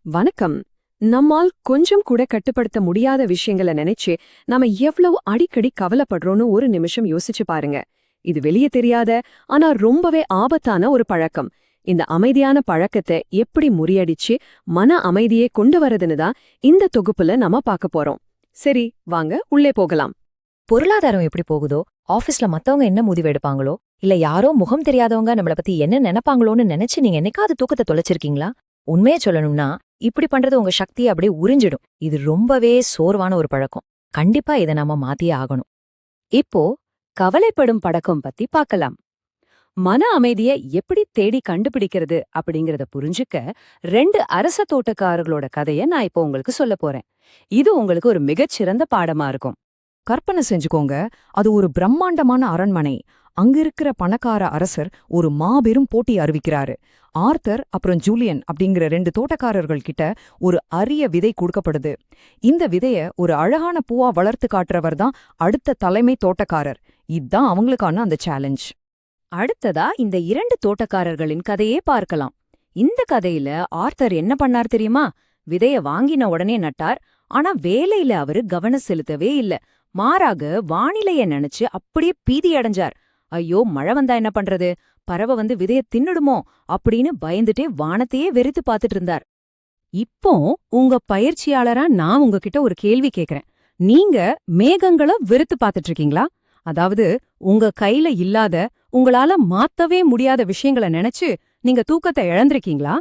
வணக்கம். நம்மால் கொஞ்சம் கூட கட்டுப்படுத்த முடியாத விஷயங்களை நினைச்சு நாம எவ்வளவு அடிக்கடி கவலைப்படுறோம்னு ஒரு நிமிஷம் யோசிச்சு பாருங்க. இது வெளியே தெரியாத ஆனா ரொம்பவே ஆபத்தான ஒரு பழக்கம். இந்த அமைதியான பழக்கத்தை எப்படி முறியடிச்சு மன அமைதியை கொண்டு வரதுன்னு தான் இந்த தொகுப்புல நாம பார்க்க போறோம். சரி, வாங்க உள்ளே போகலாம். பொருளாதாரம் எப்படி போகுதோ, ஆபீஸ்ல மத்தவங்க என்ன முடிவு எடுப்பாங்களோ, இல்ல யாரோ முகம் தெரியாதவங்க நம்மள பத்தி என்ன நினைப்பாங்களோன்னு நினைச்சு நீங்க என்னைக்காவது தூக்கத்தை தொலைச்சிருக்கீங்களா? உண்மையே சொல்லணும்னா, இப்படி பண்றது உங்க சக்தியை அப்படியே உறிஞ்சிடும். இது ரொம்பவே சோர்வான ஒரு பழக்கம். கண்டிப்பா இதை நாம மாத்தியே ஆகணும். இப்போ கவலைப்படும் பழக்கம் பத்தி பார்க்கலாம். மன அமைதியை எப்படி தேடி கண்டுபிடிக்கிறது அப்படிங்கறத புரிஞ்சுக்க 2 அரச தோட்டக்காரர்களோட கதையை நான் இப்போ உங்களுக்கு சொல்ல போறேன். இது உங்களுக்கு ஒரு மிகச்சிறந்த பாடமா இருக்கும். கற்பனை செஞ்சுக்கோங்க, அது ஒரு பிரம்மாண்டமான அரண்மனை. அங்க இருக்கிற பணக்கார அரசர் ஒரு மாபெரும் போட்டி அறிவிக்கிறாரு. ஆர்தர் அப்புறம் ஜூலியன் அப்படிங்கிற 2 தோட்டக்காரர்கள் கிட்ட ஒரு அரிய விதை கொடுக்கப்படுது. இந்த விதைய ஒரு அழகான பூவா வளர்த்து காட்டுறவர் தான் அடுத்த தலைமை தோட்டக்காரர். இதுதான் அவங்களுக்கான அந்த சேலஞ்ச். அடுத்ததா இந்த 2 தோட்டக்காரர்களின் கதையே பார்க்கலாம். இந்த கதையில ஆர்தர் என்ன பண்ணார் தெரியுமா? விதைய வாங்கின உடனே நட்டார். ஆனா வேலையில அவரு கவனம் செலுத்தவே இல்ல. மாறாக வானிலைய நினைச்சு அப்படியே பீதி அடைஞ்சார். ஐயோ, மழை வந்தா என்ன பண்றது, பறவை வந்து விதைய தின்னுடுமோ அப்படின்னு பயந்துட்டே வானத்தையே வெறித்து பார்த்துட்டு இருந்தார். இப்போ உங்க பயிற்சியாளரா நான் உங்ககிட்ட ஒரு கேள்வி கேக்குறேன். நீங்க மேகங்களை வெறுத்து பார்த்துட்டு இருக்கீங்களா? அதாவது உங்க கையில இல்லாத, உங்களால மாத்தவே முடியாத விஷயங்களை நினைச்சு நீங்க தூக்கத்தை இழந்திருக்கீங்களா?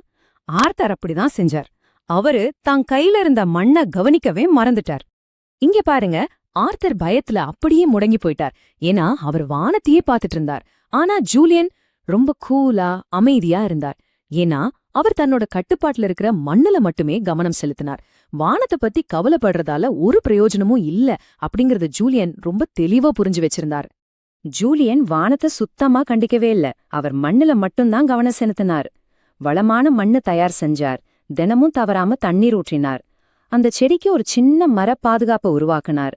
ஆர்தர் அப்படிதான் செஞ்சார். அவரு தான் கையில இருந்த மண்ணை கவனிக்கவே மறந்துட்டார். இங்க பாருங்க, ஆர்தர் பயத்துல அப்படியே முடங்கி போயிட்டார். ஏன்னா அவர் வானத்தையே பார்த்துட்டு இருந்தார். ஆனா ஜூலியன் ரொம்ப கூலா அமைதியா இருந்தார். ஏன்னா அவர் தன்னோட கட்டுப்பாட்டுல இருக்கிற மண்ணுல மட்டுமே கவனம் செலுத்தினார். வானத்தை பத்தி கவலைப்படுறதால ஒரு பிரயோஜனமும் இல்ல அப்படிங்கறத ஜூலியன் ரொம்ப தெளிவா புரிஞ்சு வச்சிருந்தார். ஜூலியன் வானத்தை சுத்தமா கண்டிக்கவே இல்ல. அவர் மண்ணுல மட்டும்தான் கவனம் செலுத்தினார். வளமான மண்ணு தயார் செஞ்சார். தினமும் தவறாம தண்ணீர் ஊற்றினார். அந்த செடிக்கு ஒரு சின்ன மர பாதுகாப்பை உருவாக்குனார்.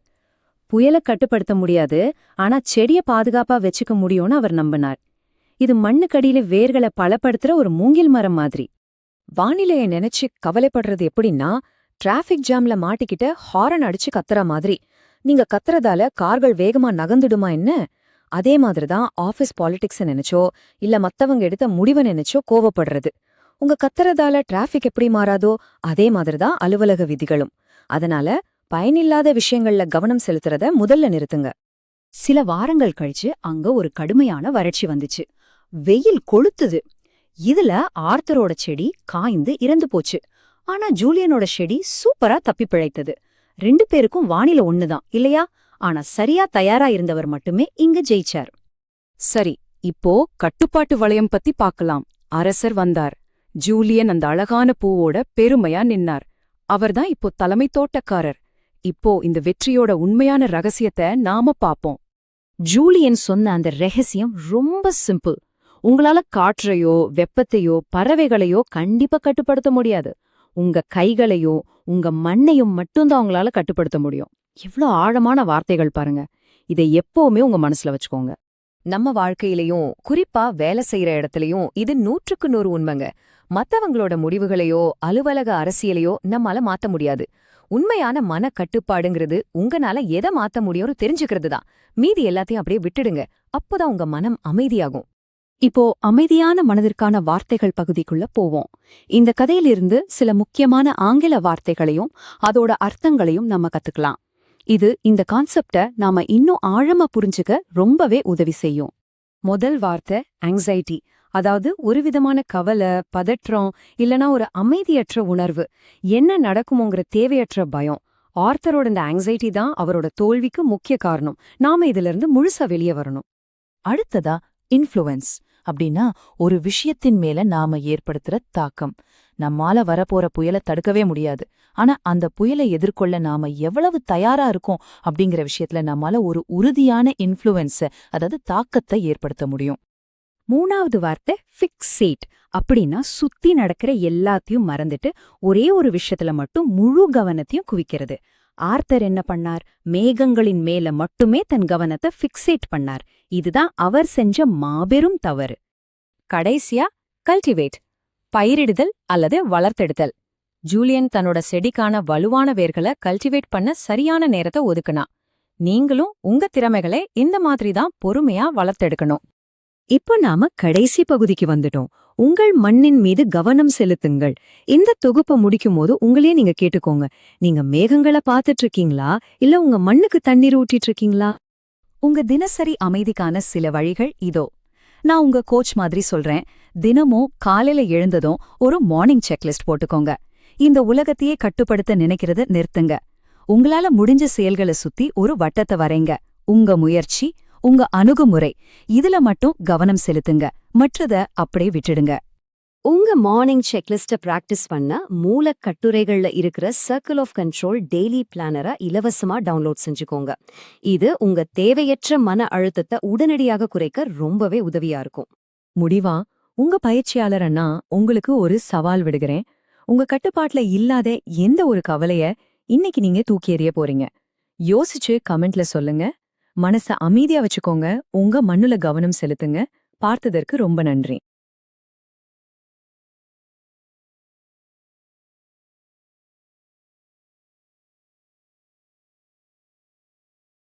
புயலை கட்டுப்படுத்த முடியாது, ஆனா செடிய பாதுகாப்பா வச்சுக்க முடியும்னு அவர் நம்பினார். இது மண்ணுக்கடியில வேர்களை பலப்படுத்துற ஒரு மூங்கில் மரம் மாதிரி. வானிலையை நினைச்சு கவலைப்படுறது எப்படின்னா, டிராஃபிக் ஜாம்ல மாட்டிக்கிட்ட ஹாரன் அடிச்சு கத்துற மாதிரி. நீங்க கத்துறதால கார்கள் வேகமா நகர்ந்துடுமா என்ன? அதே மாதிரிதான் ஆபீஸ் பாலிடிக்ஸ நினைச்சோ இல்ல மத்தவங்க எடுத்த முடிவை நினைச்சோ கோவப்படுறது. உங்க கத்துறதால டிராஃபிக் எப்படி மாறாதோ அதே மாதிரிதான் அலுவலக விதிகளும். அதனால பயனில்லாத விஷயங்கள்ல கவனம் செலுத்துறத முதல்ல நிறுத்துங்க. சில வாரங்கள் கழிச்சு அங்க ஒரு கடுமையான வறட்சி வந்துச்சு. வெயில் கொளுத்துது. இதுல ஆர்தரோட செடி காய்ந்து இறந்து போச்சு. ஆனா ஜூலியனோட செடி சூப்பரா தப்பி பிழைத்தது. 2 பேருக்கும் வானிலை ஒண்ணுதான் இல்லையா? ஆனா சரியா தயாரா இருந்தவர் மட்டுமே இங்க ஜெயிச்சார். சரி, இப்போ கட்டுப்பாட்டு வளையம் பத்தி பார்க்கலாம். அரசர் வந்தார். ஜூலியன் அந்த அழகான பூவோட பெருமையா நின்னார். அவர்தான் இப்போ தலைமை தோட்டக்காரர். இப்போ இந்த வெற்றியோட உண்மையான ரகசியத்தை நாம பாப்போம். ஜூலியன் சொன்ன அந்த ரகசியம் ரொம்ப சிம்பிள். உங்களால காற்றையோ வெப்பத்தையோ பறவைகளையோ கண்டிப்பா கட்டுப்படுத்த முடியாது. உங்க கைகளையோ உங்க மண்ணையும் மட்டும்தான் உங்களால கட்டுப்படுத்த முடியும். இவ்ளோ ஆழமான வார்த்தைகள் பாருங்க. இதை எப்பவுமே உங்க மனசுல வச்சுக்கோங்க. நம்ம வாழ்க்கையிலயும் குறிப்பா வேலை செய்யற இடத்துலயும் இது 100க்கு 100 உண்மைங்க. மத்தவங்களோட முடிவுகளையோ அலுவலக அரசியலையோ நம்மால மாத்த முடியாது. உண்மையான மன கட்டுப்பாடுங்கிறது உங்கனால எதை மாத்த முடியும்னு தெரிஞ்சுக்கிறது தான். மீதி எல்லாத்தையும் அப்படியே விட்டுடுங்க. அப்போதான் உங்க மனம் அமைதியாகும். இப்போ அமைதியான மனதிற்கான வார்த்தைகள் பகுதிக்குள்ள போவோம். இந்த கதையிலிருந்து சில முக்கியமான ஆங்கில வார்த்தைகளையும் அதோட அர்த்தங்களையும் நம்ம கத்துக்கலாம். இது இந்த கான்செப்ட நாம இன்னும் ஆழமா புரிஞ்சுக்க ரொம்பவே உதவி செய்யும். முதல் வார்த்தை ஆங்ஸைட்டி. அதாவது ஒரு விதமான கவலை, பதற்றம், இல்லனா ஒரு அமைதியற்ற உணர்வு. என்ன நடக்குமோங்கிற தேவையற்ற பயம். ஆர்தரோட இந்த ஆங்ஸைட்டி தான் அவரோட தோல்விக்கு முக்கிய காரணம். நாம இதுல இருந்து முழுசா வெளியே வரணும். அடுத்ததா இன்ஃப்ளூயன்ஸ் அப்படின்னா ஒரு விஷயத்தின் மேல நாம ஏற்படுத்துற தாக்கம். நம்மால வரப்போற புயலை தடுக்கவே முடியாது. ஆனா அந்த புயலை எதிர்கொள்ள நாம எவ்வளவு தயாரா இருக்கோம் அப்படிங்கிற விஷயத்துல நம்மால ஒரு உறுதியான இன்ஃப்ளூயன்ஸ, அதாவது தாக்கத்தை ஏற்படுத்த முடியும். 3வது வார்த்தை ஃபிக்ஸேட். அப்படின்னா சுத்தி நடக்கிற எல்லாத்தையும் மறந்துட்டு ஒரே ஒரு விஷயத்துல மட்டும் முழு கவனத்தையும் குவிக்கிறது. ஆர்தர் என்ன பண்ணார்? மேகங்களின் மேல மட்டுமே தன் கவனத்தை ஃபிக்ஸேட் பண்ணார். இதுதான் அவர் செஞ்ச மாபெரும் தவறு. கடைசியா கல்டிவேட், பயிரிடுதல் அல்லது வளர்த்தெடுத்தல். ஜூலியன் தன்னோட செடிக்கான வலுவான வேர்களை கல்டிவேட் பண்ண சரியான நேரத்தை ஒதுக்குனா. நீங்களும் உங்க திறமைகளை இந்த மாதிரி தான் பொறுமையா வளர்த்தெடுக்கணும். இப்போ நாம கடைசி பகுதிக்கு வந்துட்டோம். உங்கள் மண்ணின் மீது கவனம் செலுத்துங்கள். இந்த தொகுப்பை முடிக்கும் போது உங்களையே நீங்க கேட்டுக்கோங்க. நீங்க மேகங்களை பார்த்துட்டு இருக்கீங்களா, இல்ல உங்க மண்ணுக்கு தண்ணீர் ஊற்றிட்டு இருக்கீங்களா? உங்க தினசரி அமைதிக்கான சில வழிகள் இதோ. நான் உங்க கோச் மாதிரி சொல்றேன். தினமும் காலையில எழுந்ததும் ஒரு மார்னிங் செக்லிஸ்ட் போட்டுக்கோங்க. இந்த உலகத்தையே கட்டுப்படுத்த நினைக்கிறத நிறுத்துங்க. உங்களால முடிஞ்ச செயல்களை சுத்தி ஒரு வட்டத்தை வரைங்க. உங்க முயற்சி, உங்க அணுகுமுறை, இதுல மட்டும் கவனம் செலுத்துங்க. மற்றத அப்படியே விட்டுடுங்க. உங்க மார்னிங் செக்லிஸ்ட பிராக்டிஸ் பண்ண மூலக்கட்டுரைகள்ல இருக்கிற சர்க்கிள் ஆஃப் கண்ட்ரோல் டெய்லி பிளானரை இலவசமா டவுன்லோட் செஞ்சுக்கோங்க. இது உங்க தேவையற்ற மன அழுத்தத்தை உடனடியாக குறைக்க ரொம்பவே உதவியா இருக்கும். முடிவா, உங்க பயிற்சியாளர் அண்ணா உங்களுக்கு ஒரு சவால் விடுகிறேன். உங்க கட்டுப்பாட்டுல இல்லாத எந்த ஒரு கவலைய இன்னைக்கு நீங்க தூக்கி எறிய போறீங்க. யோசிச்சு கமெண்ட்ல சொல்லுங்க. மனச அமைதியா வச்சுக்கோங்க. உங்க மண்ணுல கவனம் செலுத்துங்க. பார்த்ததற்கு ரொம்ப நன்றி.